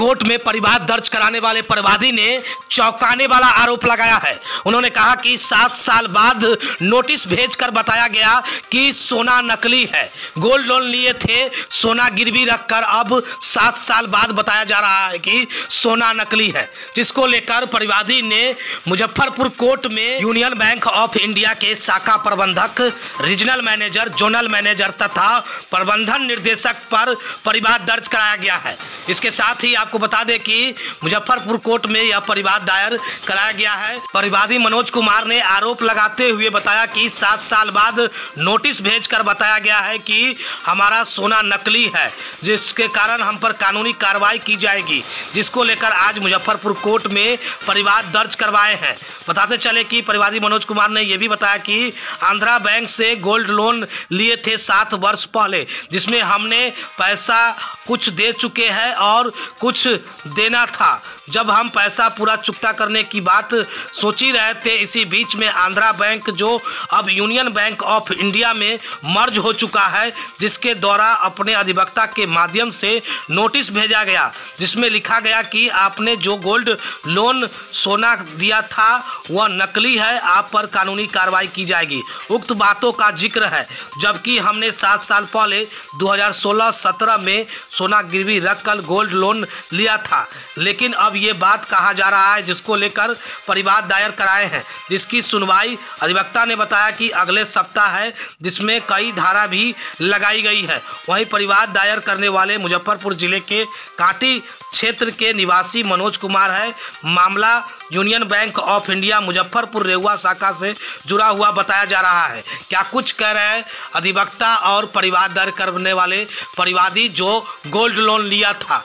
Court में परिवाद दर्ज कराने वाले परिवादी ने चौंकाने वाला आरोप लगाया है। उन्होंने कहा कि 7 साल बाद नोटिस भेजकर बताया गया कि सोना नकली है। गोल्ड लोन लिए थे, सोना गिरवी रखकर अब 7 साल बाद बताया जा रहा है कि सोना नकली है, जिसको लेकर परिवादी ने मुजफ्फरपुर कोर्ट में यूनियन बैंक ऑफ इंडिया के शाखा प्रबंधक, रीजनल मैनेजर, जोनल मैनेजर तथा प्रबंधन निर्देशक पर परिवाद दर्ज कराया गया है। इसके साथ ही आपको बता दें कि मुजफ्फरपुर कोर्ट में यह परिवाद दायर कराया गया है। परिवादी मनोज कुमार ने आरोप लगाते हुए बताया कि 7 साल बाद नोटिस भेजकर बताया गया है कि हमारा सोना नकली है, जिसके कारण हम पर कानूनी कार्रवाई की जाएगी, जिसको लेकर आज मुजफ्फरपुर कोर्ट में परिवाद दर्ज करवाए हैं। बताते चले कि परिवादी मनोज कुमार ने यह भी बताया कि आंध्रा बैंक से गोल्ड लोन लिए थे 7 वर्ष पहले, जिसमें हमने पैसा कुछ दे चुके हैं और कुछ देना था। जब हम पैसा पूरा चुकता करने की बात सोच ही रहे थे, इसी बीच में आंध्रा बैंक, जो अब यूनियन बैंक ऑफ इंडिया में मर्ज हो चुका है, जिसके द्वारा अपने अधिवक्ता के माध्यम से नोटिस भेजा गया, जिसमें लिखा गया कि आपने जो गोल्ड लोन सोना दिया था वह नकली है, आप पर कानूनी कार्रवाई की जाएगी। उक्त बातों का जिक्र है, जबकि हमने 7 साल पहले 2016-17 में सोना गिरवी रखकर गोल्ड लोन लिया था, लेकिन अब ये बात कहा जा रहा है, जिसको लेकर परिवाद दायर कराए हैं, जिसकी सुनवाई अधिवक्ता ने बताया कि अगले सप्ताह है, जिसमें कई धारा भी लगाई गई है। वहीं परिवाद दायर करने वाले मुजफ्फरपुर जिले के कांटी क्षेत्र के निवासी मनोज कुमार है। मामला Union Bank of India Muzaffarpur Rehua शाखा से जुड़ा हुआ बताया जा रहा है। क्या कुछ कह रहे हैं अधिवक्ता और परिवाद दायर करने वाले परिवादी जो गोल्ड लोन लिया था।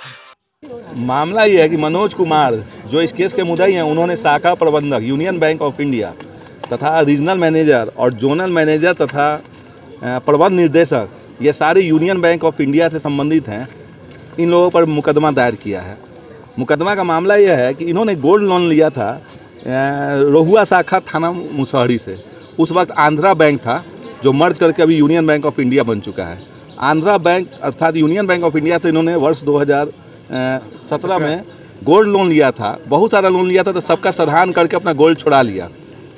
मामला ये है कि मनोज कुमार जो इस केस के मुद्दाई हैं, उन्होंने शाखा प्रबंधक यूनियन बैंक ऑफ इंडिया तथा रीजनल मैनेजर और जोनल मैनेजर तथा प्रबंध निर्देशक, ये सारे यूनियन बैंक ऑफ इंडिया से संबंधित हैं, इन लोगों पर मुकदमा दायर किया है। मुकदमा का मामला यह है कि इन्होंने गोल्ड लोन लिया था रोहुआ शाखा थाना मुसहरी से। उस वक्त आंध्रा बैंक था, जो मर्ज करके अभी यूनियन बैंक ऑफ इंडिया बन चुका है। आंध्रा बैंक अर्थात यूनियन बैंक ऑफ इंडिया से इन्होंने वर्ष 2017 में गोल्ड लोन लिया था। बहुत सारा लोन लिया था, तो सबका सरहान करके अपना गोल्ड छुड़ा लिया।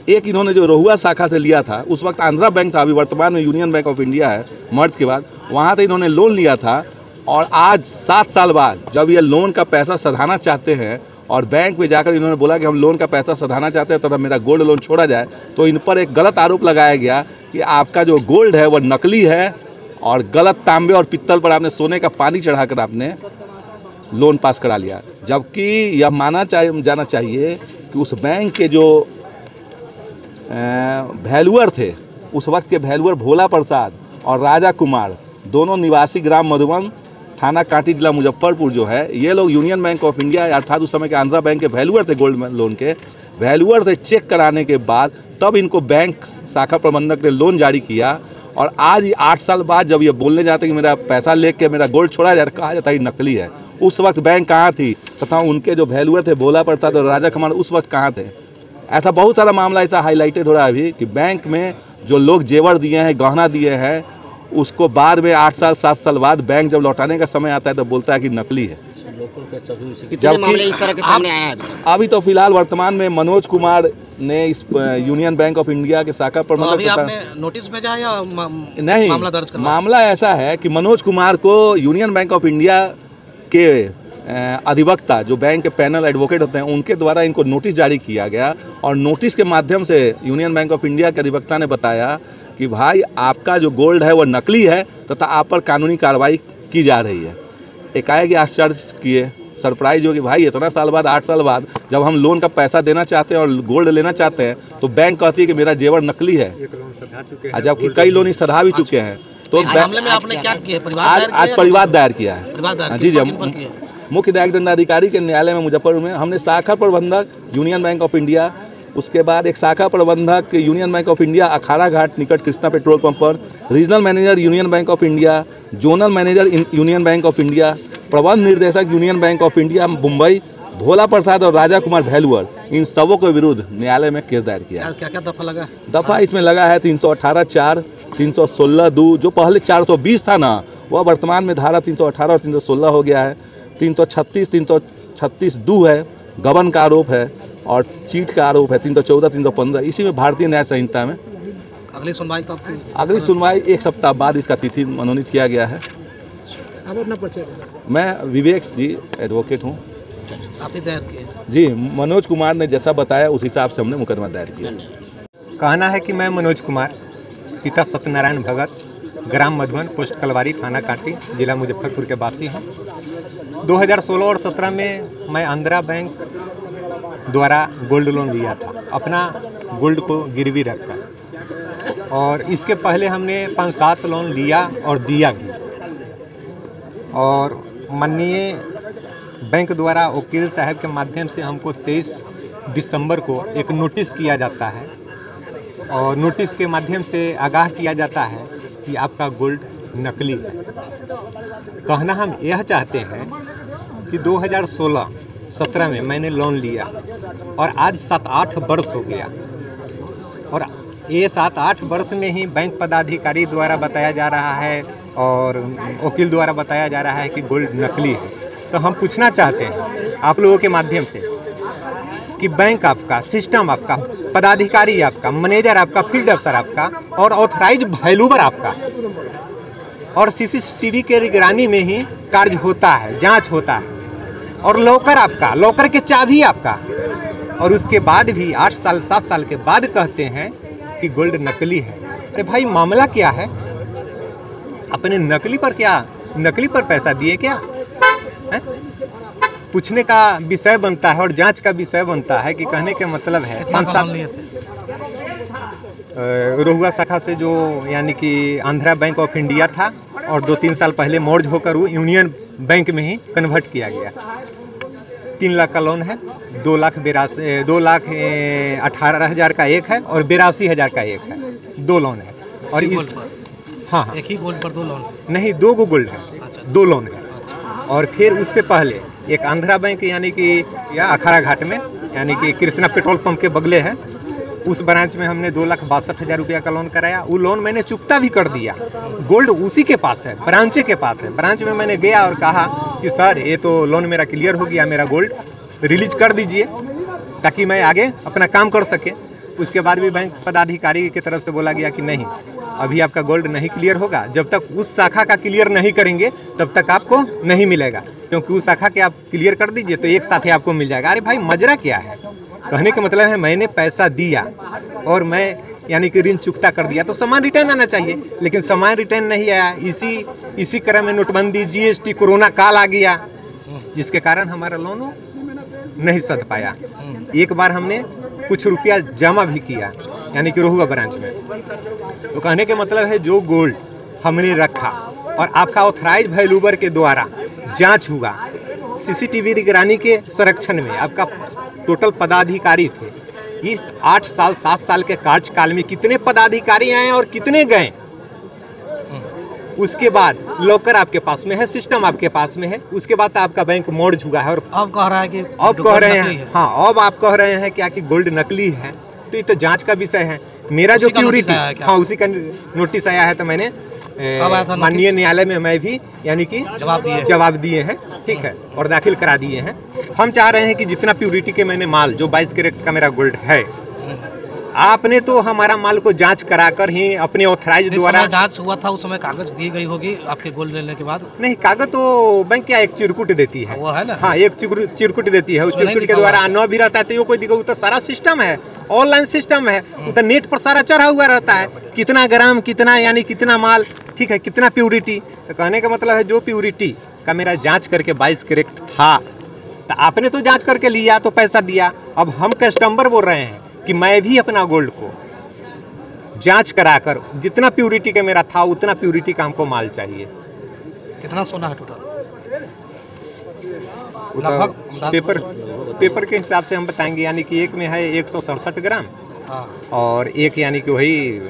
एक इन्होंने जो रोहुआ शाखा से लिया था, उस वक्त आंध्रा बैंक था, अभी वर्तमान में यूनियन बैंक ऑफ इंडिया है मर्ज के बाद, वहाँ से इन्होंने लोन लिया था। और आज 7 साल बाद जब ये लोन का पैसा सधाना चाहते हैं और बैंक में जाकर इन्होंने बोला कि हम लोन का पैसा सधाना चाहते हैं, तो मेरा गोल्ड लोन छोड़ा जाए, तो इन पर एक गलत आरोप लगाया गया कि आपका जो गोल्ड है वह नकली है और गलत तांबे और पित्तल पर आपने सोने का पानी चढ़ाकर आपने लोन पास करा लिया। जबकि यह माना जाना चाहिए कि उस बैंक के जो वैल्यूअर थे, उस वक्त के वैल्यूअर भोला प्रसाद और राजा कुमार, दोनों निवासी ग्राम मधुबन, थाना कांटी, जिला मुजफ्फरपुर जो है, ये लोग यूनियन बैंक ऑफ इंडिया अर्थात उस समय के आंध्रा बैंक के वैल्यूअर थे। गोल्ड लोन के वैल्यूअर से चेक कराने के बाद तब इनको बैंक शाखा प्रबंधक ने लोन जारी किया। और आज 8 साल बाद जब ये बोलने जाते कि मेरा पैसा लेके मेरा गोल्ड छोड़ा जाए, कहा जाता है नकली है। उस वक्त बैंक कहाँ थी तथा उनके जो वैल्यूअर थे भोला प्रसाद और राजा कुमार उस वक्त कहाँ थे। ऐसा बहुत सारा मामला ऐसा हाईलाइटेड हो रहा है अभी कि बैंक में जो लोग जेवर दिए हैं, गहना दिए हैं, उसको बाद में 8 साल 7 साल बाद बैंक जब लौटाने का समय आता है तो बोलता है कि नकली है। अभी तो फिलहाल वर्तमान में मनोज कुमार ने इस यूनियन बैंक ऑफ इंडिया के शाखा प्रबंधक आपने नोटिस भेजा है या नहीं? मामला दर्ज करना? मामला ऐसा है कि मनोज कुमार को यूनियन बैंक ऑफ इंडिया के अधिवक्ता, जो बैंक के पैनल एडवोकेट होते हैं, उनके द्वारा इनको नोटिस जारी किया गया। और नोटिस के माध्यम से यूनियन बैंक ऑफ इंडिया के अधिवक्ता ने बताया कि भाई आपका जो गोल्ड है वह नकली है तथा आप पर कानूनी कार्रवाई की जा रही है। एकाएक आश्चर्य किए, सरप्राइज हो कि भाई इतना साल बाद, 8 साल बाद जब हम लोन का पैसा देना चाहते हैं और गोल्ड लेना चाहते हैं, तो बैंक कहती है कि मेरा जेवर नकली है, जबकि कई लोन सधा भी चुके हैं। तो मामले में आपने क्या किया? आज परिवाद दायर किया है। जी जी, मुख्य न्यायिक दंडाधिकारी के न्यायालय में मुजफ्फरपुर में हमने शाखा प्रबंधक यूनियन बैंक ऑफ इंडिया, उसके बाद एक शाखा प्रबंधक Union Bank of India Akhara Ghat निकट कृष्णा पेट्रोल पंप पर, regional manager Union Bank of India, zonal manager Union Bank of India, प्रबंध निर्देशक Union Bank of India Mumbai, Bhola Prasad और राजा कुमार वैल्यूअर, इन सबों के विरुद्ध न्यायालय में केस दायर किया। क्या क्या दफा लगा? दफा इसमें लगा है 318(4), 316(2), जो पहले 420 था ना, वह वर्तमान में धारा 318 और 316 हो गया है। 336, 336 दू है, गबन का आरोप है और चीट का आरोप है 314, 315। इसी में भारतीय न्याय संहिता में अगली सुनवाई कब की? अगली सुनवाई 1 सप्ताह बाद इसका तिथि मनोनीत किया गया है। आप अपना परिचय? मैं विवेक जी, एडवोकेट हूँ। आप ही दायर किए? जी, मनोज कुमार ने जैसा बताया उस हिसाब से हमने मुकदमा दायर किया। कहना है कि मैं मनोज कुमार, पिता सत्यनारायण भगत, ग्राम मधुबन, पोस्ट कलवारी, थाना कांटी, जिला मुजफ्फरपुर के वासी हूँ। 2016 और 17 में मैं आंध्रा बैंक द्वारा गोल्ड लोन लिया था, अपना गोल्ड को गिरवी रखकर, और इसके पहले हमने 5-7 लोन लिया और दिया भी। और माननीय बैंक द्वारा वकील साहब के माध्यम से हमको 23 दिसंबर को एक नोटिस किया जाता है और नोटिस के माध्यम से आगाह किया जाता है कि आपका गोल्ड नकली है। कहना हम यह चाहते हैं कि 2016-17 में मैंने लोन लिया और आज 7-8 वर्ष हो गया, और ये 7-8 वर्ष में ही बैंक पदाधिकारी द्वारा बताया जा रहा है और वकील द्वारा बताया जा रहा है कि गोल्ड नकली है। तो हम पूछना चाहते हैं आप लोगों के माध्यम से कि बैंक आपका, सिस्टम आपका, पदाधिकारी आपका, मैनेजर आपका, फील्ड अफसर आपका और ऑथराइज वैल्यूबर आपका और सीसीटीवी के निगरानी में ही कार्य होता है, जांच होता है, और लॉकर आपका, लॉकर के चाबी आपका, और उसके बाद भी 8 साल 7 साल के बाद कहते हैं कि गोल्ड नकली है। अरे भाई, मामला क्या है? अपने नकली पर पैसा दिए क्या है? पूछने का विषय बनता है और जांच का विषय बनता है कि कहने के मतलब है 5-7 रोहुआ शाखा से जो यानी कि आंध्रा बैंक ऑफ इंडिया था, और 2-3 साल पहले मर्ज होकर वो यूनियन बैंक में ही कन्वर्ट किया गया। 3 लाख का लोन है, 2,18,000 का एक है और 82,000 का एक है, 2 लोन है। और इस हाँ, एक ही गोल्ड पर 2 लोन नहीं, 2 गो गोल्ड है। अच्छा। 2 लोन है। अच्छा। और फिर उससे पहले एक आंध्रा बैंक यानी कि या अखाड़ा घाट में यानी कि कृष्णा पेट्रोल पंप के बगले है, उस ब्रांच में हमने 2,62,000 रुपया का लोन कराया। वो लोन मैंने चुकता भी कर दिया। गोल्ड उसी के पास है, ब्रांचे के पास है। ब्रांच में मैंने गया और कहा कि सर, ये तो लोन मेरा क्लियर हो गया, मेरा गोल्ड रिलीज कर दीजिए ताकि मैं आगे अपना काम कर सके। उसके बाद भी बैंक पदाधिकारी की तरफ से बोला गया कि नहीं, अभी आपका गोल्ड नहीं क्लियर होगा, जब तक उस शाखा का क्लियर नहीं करेंगे तब तक आपको नहीं मिलेगा, क्योंकि उस शाखा के आप क्लियर कर दीजिए तो एक साथ ही आपको मिल जाएगा। अरे भाई, मजरा क्या है? कहने का मतलब है मैंने पैसा दिया और मैं यानी कि ऋण चुकता कर दिया तो सामान रिटर्न आना चाहिए, लेकिन सामान रिटर्न नहीं आया। इसी क्रम में नोटबंदी, जीएसटी, कोरोना काल आ गया, जिसके कारण हमारा लोन नहीं सध पाया। एक बार हमने कुछ रुपया जमा भी किया यानी कि रोहुआ ब्रांच में। तो कहने के मतलब है जो गोल्ड हमने रखा और आपका ऑथराइज वैल्यूबर के द्वारा जांच हुआ, सीसीटीवी निगरानी के संरक्षण में आपका टोटल पदाधिकारी थे। इस 8 साल 7 साल के कार्यकाल में कितने पदाधिकारी आए और कितने गए? उसके बाद लॉकर आपके पास में है, सिस्टम आपके पास में है, उसके बाद आपका बैंक मर्ज हुआ है और अब कह रहा है कि अब कह रहे हैं हाँ, अब आप कह रहे हैं क्या कि गोल्ड नकली है। तो ये तो जांच का विषय है। मेरा जो प्योरिटी, हाँ, उसी का नोटिस आया है। तो मैंने माननीय न्यायालय में मैं भी यानी कि जवाब दिए हैं, ठीक है, और दाखिल करा दिए हैं। हम चाह रहे हैं कि जितना प्योरिटी के मैंने माल, जो 22 कैरेट का मेरा गोल्ड है, आपने तो हमारा माल को जांच कराकर ही अपने ऑथराइज द्वारा जांच हुआ था, उस समय कागज दी गई होगी आपके गोल्ड लेने के बाद? नहीं, कागज तो बैंक क्या एक चिरकुट देती है, वो है ना, हाँ, एक चिरकुट देती है। उस चिरकुट के द्वारा आना भी रहता है, तो कोई दिक्कत, तो सारा सिस्टम है, ऑनलाइन सिस्टम है, तो नेट पर सारा चढ़ा हुआ रहता है, कितना ग्राम, कितना यानी कितना माल, ठीक है, कितना प्योरिटी। तो कहने का मतलब है जो प्योरिटी का मेरा जांच करके 22 कैरेट था, तो आपने तो जांच करके लिया तो पैसा दिया। अब हम कस्टमर बोल रहे हैं कि मैं भी अपना गोल्ड को जांच कराकर जितना प्योरिटी का मेरा था उतना प्योरिटी का हमको माल चाहिए। कितना सोना है टोटल? पेपर के हिसाब से हम बताएंगे, यानी कि एक में है 167 ग्राम और एक यानी कि वही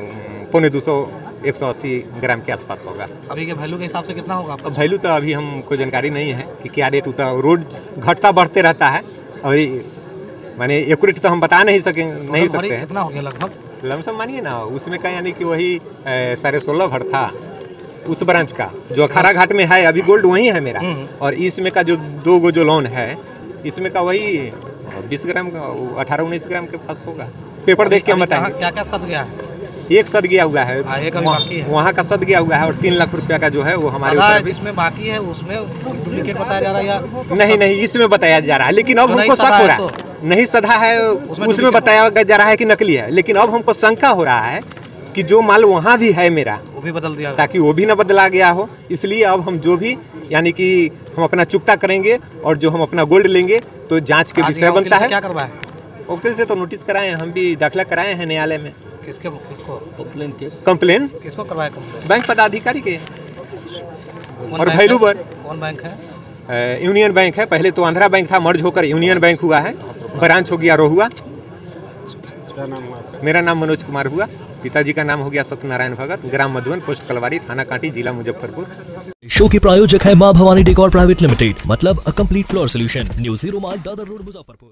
250 180 ग्राम के आसपास होगा। अभी के वैल्यू के हिसाब से कितना होगा आपका? वैल्यू तो अभी हमको जानकारी नहीं है कि क्या रेट होता है, रोज घटता बढ़ते रहता है। अभी माने एक्यूरेट तो हम बता नहीं सकते हैं। कितना हो गया लगभग? लमसम मानिए ना, उसमें का यानी कि वही 16.5 भर था, उस ब्रांच का जो अखाड़ा घाट में है, अभी गोल्ड वही है मेरा। और इसमें का जो 2 गो जो लोन है, इसमें का वही 20 ग्राम का 18-19 ग्राम के पास होगा। पेपर देख के हम बताएंगे। क्या क्या सद गया है? एक सद गया हुआ है, एक अभी बाकी है। वहाँ का सद गया हुआ है, और 3 लाख रुपया का जो है वो हमारे सदा ऊपर जिसमें बाकी है उसमें डुप्लीकेट बताया जा रहा है या नहीं, इसमें बताया जा रहा है। लेकिन अब तो हमको शक हो रहा है, नहीं सदा है उसमें बताया जा रहा है कि नकली है। लेकिन अब हमको शंका हो रहा है कि जो माल वहाँ भी है मेरा, वो भी बदल दिया, ताकि वो भी ना बदला गया हो। इसलिए अब हम जो भी यानी कि हम अपना चुकता करेंगे, और जो हम अपना गोल्ड लेंगे तो जांच के विषय बनता है। क्या करवाए? वकील से तो नोटिस कराए हैं, हम भी दाखिला कराए हैं न्यायालय में। किसको कंप्लेन किसको करवाया कंप्लेन? बैंक पदाधिकारी के और भैरू पर। कौन बैंक है? यूनियन बैंक है। पहले तो आंध्रा बैंक था, मर्ज होकर यूनियन बैंक हुआ है, ब्रांच हो गया रोहुआ। मेरा नाम मनोज कुमार हुआ, पिताजी का नाम हो गया सत्यनारायण भगत, ग्राम मधुवन, पोस्ट कलवारी, थाना कांटी, जिला मुजफ्फरपुर। शो के प्रायोजक है मां भवानी डेकोर प्राइवेट लिमिटेड, मतलब a complete floor solution, new 0 mile Dadar road, Muzaffarpur.